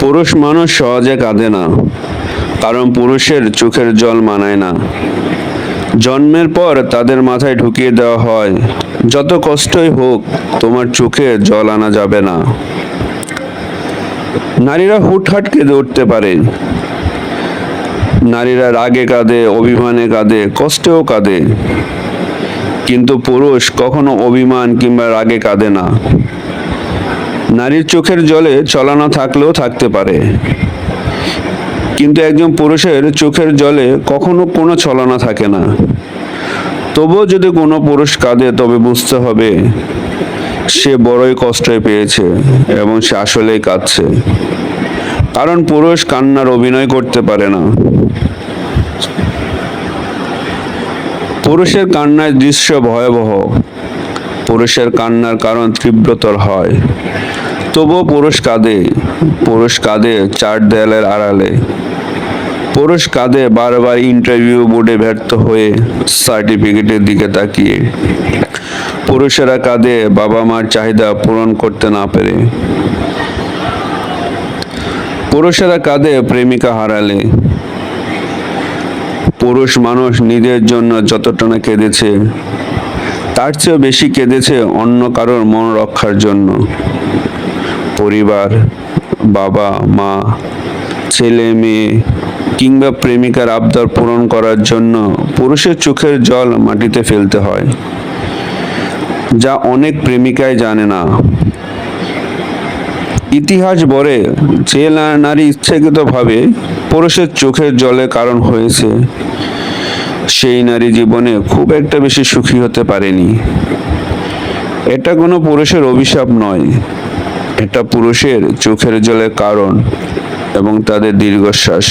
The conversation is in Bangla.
পুরুষ মানুষ সহজে কাঁদে না, কারণ পুরুষের চোখের জল মানায় না। জন্মের পর তাদের মাথায় ঢুকিয়ে দেওয়া হয়, যত কষ্টই হোক তোমার চোখে জল আনা যাবে না। নারীরা হুটহাট কেঁদে উঠতে পারে, নারীরা রাগে কাঁদে, অভিমানে কাঁদে, কষ্টেও কাঁদে, কিন্তু পুরুষ কখনো অভিমান কিংবা রাগে কাঁদে না। নারীর চোখের জলে ছলনা থাকলেও থাকতে পারে, কিন্তু একজন পুরুষের চোখের জলে কখনো কোনো ছলনা থাকে না। তবুও যদি কোনো পুরুষ কাঁদে, তবে বুঝতে হবে সে বড়ই কষ্ট পেয়েছে এবং সে আসলেই কাঁদছে, কারণ পুরুষ কান্নার অভিনয় করতে পারে না। পুরুষের কান্নার দৃশ্য ভয়াবহ, পুরুষের কান্নার কারণ তীব্রতর হয়। তবুও পুরুষ কাঁদে চার দেয়ালের আড়ালে। পুরুষ কাঁদে বারবার ইন্টারভিউ বোর্ডে ব্যর্থ হয়ে, সার্টিফিকেটের দিকে তাকিয়ে। পুরুষেরা কাঁদে বাবা মার চাহিদা পূরণ করতে না পেরে। পুরুষেরা কাঁদে প্রেমিকা হারালে। পুরুষ মানুষ নিজের জন্য যতটা না কেঁদেছে, তার চেয়েও বেশি কেঁদেছে অন্য কারোর মন রক্ষার জন্য। পরিবার, বাবা মা, ছেলে মেয়ে কিংবা প্রেমিকার আবদার পূরণ করার জন্য পুরুষের চোখের জল মাটিতে ফেলতে হয়, যা অনেক প্রেমিকাই জানে না। ইতিহাস বলে, যে নারী ইচ্ছাকৃতভাবে পুরুষের চোখের জলের কারণ হয়েছে, সেই নারী জীবনে খুব একটা বেশি সুখী হতে পারেনি। এটা কোনো পুরুষের অভিশাপ নয়, এটা পুরুষের চোখের জলের কারণ এবং তাদের দীর্ঘশ্বাস।